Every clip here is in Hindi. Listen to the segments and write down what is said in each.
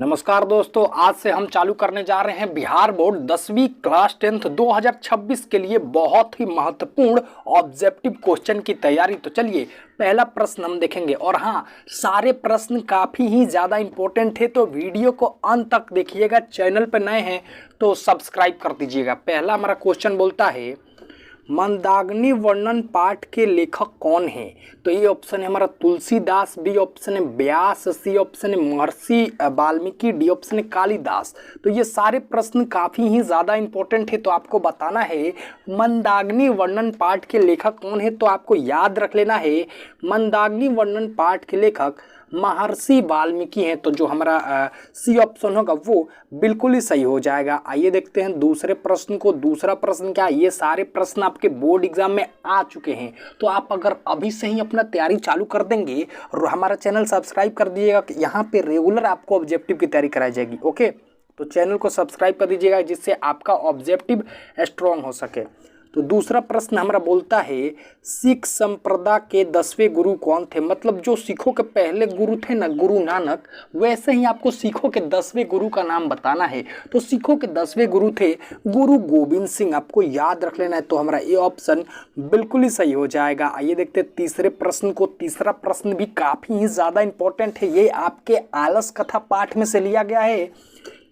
नमस्कार दोस्तों, आज से हम चालू करने जा रहे हैं बिहार बोर्ड 10वीं क्लास 10th 2026 के लिए बहुत ही महत्वपूर्ण ऑब्जेक्टिव क्वेश्चन की तैयारी। तो चलिए पहला प्रश्न हम देखेंगे। और हाँ, सारे प्रश्न काफ़ी ही ज़्यादा इंपॉर्टेंट है, तो वीडियो को अंत तक देखिएगा। चैनल पर नए हैं तो सब्सक्राइब कर दीजिएगा। पहला हमारा क्वेश्चन बोलता है, मंदाकिनी वर्णन पाठ के लेखक कौन है? तो ये ऑप्शन है हमारा तुलसीदास, बी ऑप्शन है व्यास, सी ऑप्शन है महर्षि वाल्मीकि, डी ऑप्शन है कालिदास। तो ये सारे प्रश्न काफ़ी ही ज़्यादा इंपॉर्टेंट है, तो आपको बताना है मंदाकिनी वर्णन पाठ के लेखक कौन है। तो आपको याद रख लेना है मंदाकिनी वर्णन पाठ के लेखक महर्षि वाल्मीकि हैं। तो जो हमारा सी ऑप्शन होगा वो बिल्कुल ही सही हो जाएगा। आइए देखते हैं दूसरे प्रश्न को। दूसरा प्रश्न क्या है? ये सारे प्रश्न आपके बोर्ड एग्जाम में आ चुके हैं, तो आप अगर अभी से ही अपना तैयारी चालू कर देंगे और हमारा चैनल सब्सक्राइब कर दीजिएगा, यहाँ पे रेगुलर आपको ऑब्जेक्टिव की तैयारी कराई जाएगी। ओके, तो चैनल को सब्सक्राइब कर दीजिएगा जिससे आपका ऑब्जेक्टिव स्ट्रॉन्ग हो सके। तो दूसरा प्रश्न हमारा बोलता है, सिख संप्रदाय के 10वें गुरु कौन थे? मतलब जो सिखों के पहले गुरु थे ना, गुरु नानक, वैसे ही आपको सिखों के 10वें गुरु का नाम बताना है। तो सिखों के 10वें गुरु थे गुरु गोविंद सिंह, आपको याद रख लेना है। तो हमारा ये ऑप्शन बिल्कुल ही सही हो जाएगा। आइए देखते हैं तीसरे प्रश्न को। तीसरा प्रश्न भी काफ़ी ही ज़्यादा इंपॉर्टेंट है, ये आपके आलस कथा पाठ में से लिया गया है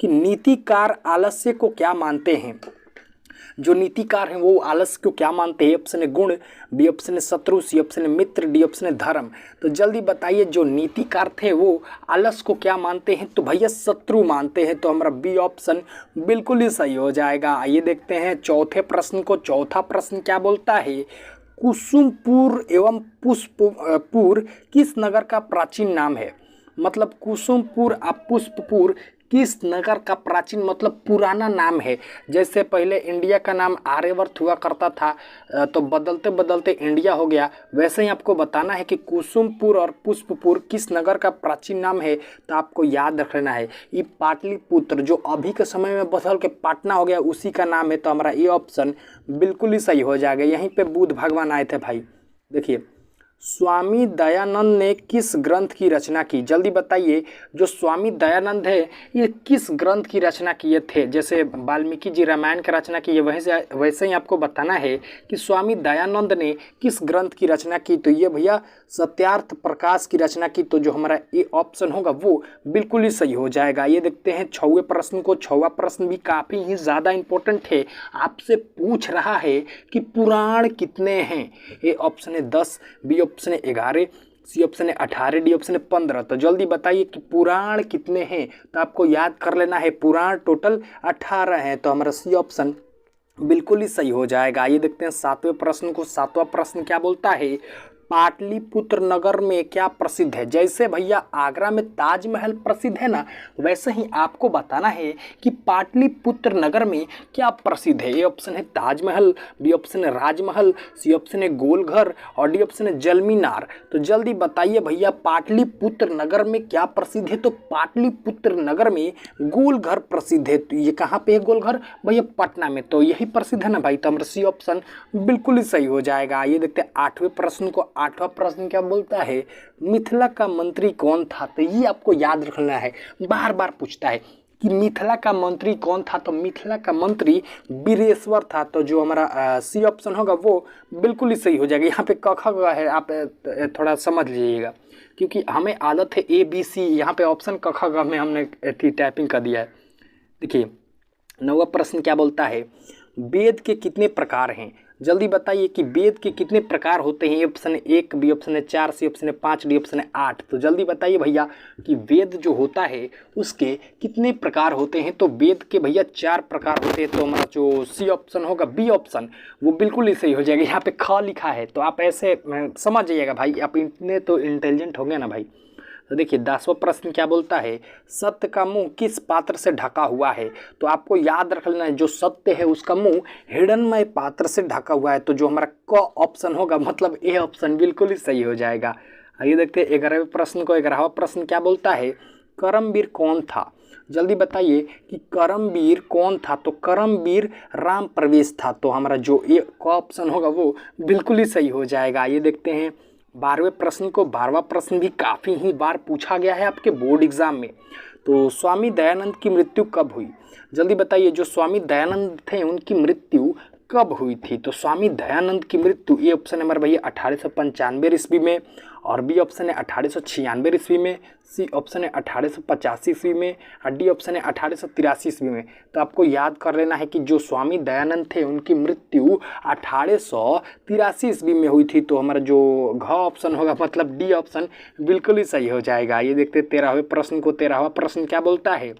कि नीतिकार आलस्य को क्या मानते हैं? जो नीतिकार हैं वो आलस को क्या मानते हैं? ऑप्शन है गुण, बी ऑप्शन है शत्रु, सी ऑप्शन है मित्र, डी ऑप्शन है धर्म। तो जल्दी बताइए, जो नीतिकार थे वो आलस को क्या मानते हैं? तो भैया शत्रु मानते हैं। तो हमारा बी ऑप्शन बिल्कुल ही सही हो जाएगा। आइए देखते हैं चौथे प्रश्न को। चौथा प्रश्न क्या बोलता है, कुसुमपुर एवं पुष्पपुर किस नगर का प्राचीन नाम है? मतलब कुसुमपुर और पुष्पपुर किस नगर का प्राचीन मतलब पुराना नाम है? जैसे पहले इंडिया का नाम आर्यवर्त हुआ करता था, तो बदलते बदलते इंडिया हो गया, वैसे ही आपको बताना है कि कुसुमपुर और पुष्पपुर किस नगर का प्राचीन नाम है। तो आपको याद रख लेना है ये पाटलिपुत्र, जो अभी के समय में बदल के पाटना हो गया, उसी का नाम है। तो हमारा ये ऑप्शन बिल्कुल ही सही हो जाएगा। यहीं पर बुद्ध भगवान आए थे भाई। देखिए, स्वामी दयानंद ने किस ग्रंथ की रचना की? जल्दी बताइए, जो स्वामी दयानंद है ये किस ग्रंथ की रचना किए थे? जैसे वाल्मीकि जी रामायण की रचना की है, वैसे ही आपको बताना है कि स्वामी दयानंद ने किस ग्रंथ की रचना की। तो ये भैया सत्यार्थ प्रकाश की रचना की। तो जो हमारा ये ऑप्शन होगा वो बिल्कुल ही सही हो जाएगा। ये देखते हैं छठवें प्रश्न को। छठवां प्रश्न भी काफ़ी ही ज़्यादा इंपॉर्टेंट है, आपसे पूछ रहा है कि पुराण कितने हैं? ए ऑप्शन है 10, बी ऑप्शन है 11, सी ऑप्शन है 18, डी ऑप्शन है 15। तो जल्दी बताइए कि पुराण कितने हैं? तो आपको याद कर लेना है पुराण टोटल 18 हैं। तो हमारा सी ऑप्शन बिल्कुल ही सही हो जाएगा। ये देखते हैं सातवें प्रश्न को। सातवां प्रश्न क्या बोलता है, पाटलिपुत्र नगर में क्या प्रसिद्ध है? जैसे भैया आगरा में ताजमहल प्रसिद्ध है ना, वैसे ही आपको बताना है कि पाटलिपुत्र नगर में क्या प्रसिद्ध है। ए ऑप्शन है ताजमहल, बी ऑप्शन है राजमहल, सी ऑप्शन है गोलघर और डी ऑप्शन है जलमीनार। तो जल्दी बताइए भैया पाटलिपुत्र नगर में क्या प्रसिद्ध है? तो पाटलिपुत्र नगर में गोलघर प्रसिद्ध है। तो ये कहाँ पे है गोलघर? भैया पटना में। तो यही प्रसिद्ध है ना भाई। तो हमारा सी ऑप्शन बिल्कुल ही सही हो जाएगा। ये देखते हैं आठवें प्रश्न को। आठवां प्रश्न क्या बोलता है, मिथिला का मंत्री कौन था? तो ये आपको याद रखना है, बार बार पूछता है कि मिथिला का मंत्री कौन था। तो मिथिला का मंत्री वीरेश्वर था। तो जो हमारा सी ऑप्शन होगा वो बिल्कुल ही सही हो जाएगा। यहाँ पे क ख ग है, आप थोड़ा समझ लीजिएगा, क्योंकि हमें आदत है ए बी सी, यहाँ पे ऑप्शन क ख ग में हमने टाइपिंग कर दिया है। देखिए नौवां प्रश्न क्या बोलता है, वेद के कितने प्रकार हैं? जल्दी बताइए कि वेद के कितने प्रकार होते हैं? ऑप्शन 1, बी ऑप्शन है 4, सी ऑप्शन है 5, डी ऑप्शन है 8। तो जल्दी बताइए भैया कि वेद जो होता है उसके कितने प्रकार होते हैं? तो वेद के भैया 4 प्रकार होते हैं। तो हमारा जो सी ऑप्शन होगा, बी ऑप्शन, वो बिल्कुल ही सही हो जाएगा। यहाँ पे ख लिखा है, तो आप ऐसे समझ जाइएगा भाई, आप इतने तो इंटेलिजेंट हो गए ना भाई। तो देखिए 10वां प्रश्न क्या बोलता है, सत्य का मुंह किस पात्र से ढका हुआ है? तो आपको याद रख लेना है, जो सत्य है उसका मुंह हिरण्मय पात्र से ढका हुआ है। तो जो हमारा क ऑप्शन होगा, मतलब ए ऑप्शन बिल्कुल ही सही हो जाएगा। आइए देखते हैं 11वें प्रश्न को। 11वां प्रश्न क्या बोलता है, करमवीर कौन था? जल्दी बताइए कि करमवीर कौन था? तो करमवीर राम प्रवेश था। तो हमारा जो ए ऑप्शन होगा वो बिल्कुल ही सही हो जाएगा। ये देखते हैं 12वें प्रश्न को। 12वां प्रश्न भी काफ़ी ही बार पूछा गया है आपके बोर्ड एग्जाम में। तो स्वामी दयानंद की मृत्यु कब हुई? जल्दी बताइए, जो स्वामी दयानंद थे उनकी मृत्यु कब हुई थी? तो स्वामी दयानंद की मृत्यु, ए ऑप्शन नंबर भैया 1895 ईस्वी में, और बी ऑप्शन है 1896 ईस्वी में, सी ऑप्शन है 1885 ईस्वी में, और डी ऑप्शन है 1883 ईस्वी में। तो आपको याद कर लेना है कि जो स्वामी दयानंद थे उनकी मृत्यु 1883 ईस्वी में हुई थी। तो हमारा जो घ ऑप्शन होगा मतलब डी ऑप्शन बिल्कुल ही सही हो जाएगा। ये देखते 13वें प्रश्न को। 13वां प्रश्न क्या बोलता है?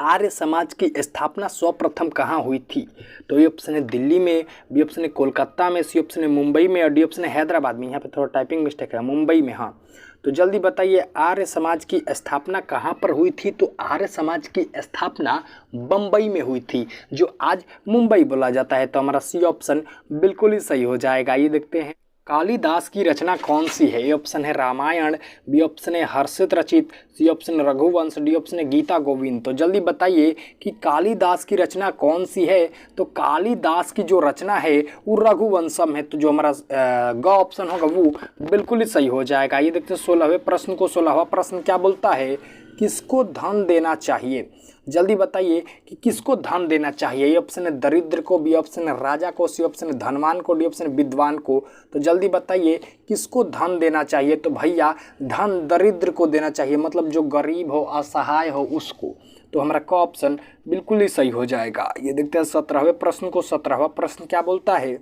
आर्य समाज की स्थापना सर्वप्रथम कहाँ हुई थी? तो ये ऑप्शन है दिल्ली में, बी ऑप्शन है कोलकाता में, सी ऑप्शन है मुंबई में, और डी ऑप्शन है हैदराबाद में। यहाँ पे थोड़ा टाइपिंग मिस्टेक है, मुंबई में। हाँ, तो जल्दी बताइए आर्य समाज की स्थापना कहाँ पर हुई थी? तो आर्य समाज की स्थापना बम्बई में हुई थी, जो आज मुंबई बोला जाता है। तो हमारा सी ऑप्शन बिल्कुल ही सही हो जाएगा। ये देखते हैं कालिदास की रचना कौन सी है? ए ऑप्शन है रामायण, बी ऑप्शन है हर्षित रचित, सी ऑप्शन है रघुवंश, डी ऑप्शन है गीता गोविंद। तो जल्दी बताइए कि कालिदास की रचना कौन सी है? तो कालिदास की जो रचना है वो रघुवंशम है। तो जो हमारा ग ऑप्शन होगा वो बिल्कुल ही सही हो जाएगा। ये देखते हैं 16वें प्रश्न को। 16वां प्रश्न क्या बोलता है? किसको धन देना चाहिए? जल्दी बताइए कि किसको धन देना चाहिए? ये ऑप्शन है दरिद्र को, बी ऑप्शन है राजा को, सी ऑप्शन है धनवान को, डी ऑप्शन है विद्वान को। तो जल्दी बताइए किसको धन देना चाहिए? तो भैया धन दरिद्र को देना चाहिए, मतलब जो गरीब हो, असहाय हो, उसको। तो हमारा क ऑप्शन बिल्कुल ही सही हो जाएगा। ये देखते हैं 17वें प्रश्न को। 17वां प्रश्न क्या बोलता है?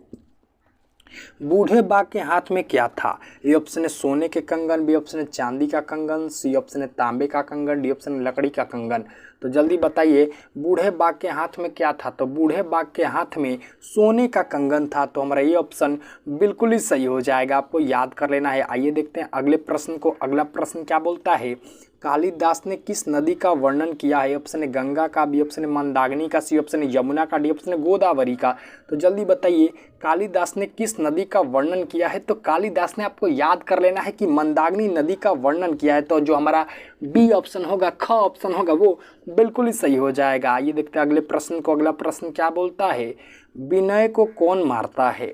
बूढ़े बाघ के हाथ में क्या था? ए ऑप्शन है सोने के कंगन, बी ऑप्शन है चांदी का कंगन, सी ऑप्शन है तांबे का कंगन, डी ऑप्शन है लकड़ी का कंगन। तो जल्दी बताइए बूढ़े बाघ के हाथ में क्या था? तो बूढ़े बाघ के हाथ में सोने का कंगन था। तो हमारा ये ऑप्शन बिल्कुल ही सही हो जाएगा। आपको याद कर लेना है। आइए देखते हैं अगले प्रश्न को। अगला प्रश्न क्या बोलता है? कालिदास ने किस नदी का वर्णन किया है? ऑप्शन है गंगा का, बी ऑप्शन है मंदाकिनी का, सी ऑप्शन है यमुना का, डी ऑप्शन है गोदावरी का। तो जल्दी बताइए कालिदास ने किस नदी का वर्णन किया है? तो कालिदास ने, आपको याद कर लेना है कि मंदाकिनी नदी का वर्णन किया है। तो जो हमारा बी ऑप्शन होगा, ख ऑप्शन होगा, वो बिल्कुल ही सही हो जाएगा। ये देखते हैं अगले प्रश्न को। अगला प्रश्न क्या बोलता है? विनय को कौन मारता है?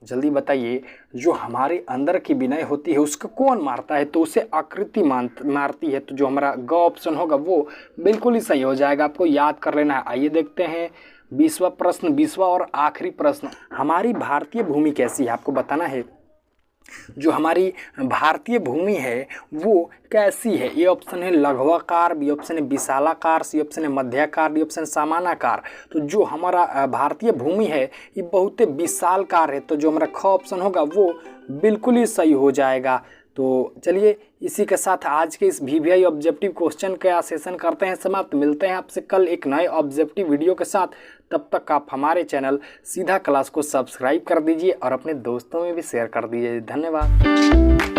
जल्दी बताइए जो हमारे अंदर की विनय होती है उसको कौन मारता है? तो उसे आकृति मारती है। तो जो हमारा ग ऑप्शन होगा वो बिल्कुल ही सही हो जाएगा। आपको याद कर लेना है। आइए देखते हैं 20वां प्रश्न, 20वां और आखिरी प्रश्न। हमारी भारतीय भूमि कैसी है? आपको बताना है जो हमारी भारतीय भूमि है वो कैसी है? ए ऑप्शन है लघ्वाकार, बी ऑप्शन है विशालाकार, सी ऑप्शन है मध्याकार, डी ऑप्शन समानाकार। तो जो हमारा भारतीय भूमि है ये बहुत विशालकार है। तो जो हमारा ख ऑप्शन होगा वो बिल्कुल ही सही हो जाएगा। तो चलिए इसी के साथ आज के इस VVI ऑब्जेक्टिव क्वेश्चन का सेशन करते हैं समाप्त। मिलते हैं आपसे कल एक नए ऑब्जेक्टिव वीडियो के साथ। तब तक आप हमारे चैनल सीधा क्लास को सब्सक्राइब कर दीजिए और अपने दोस्तों में भी शेयर कर दीजिए। धन्यवाद।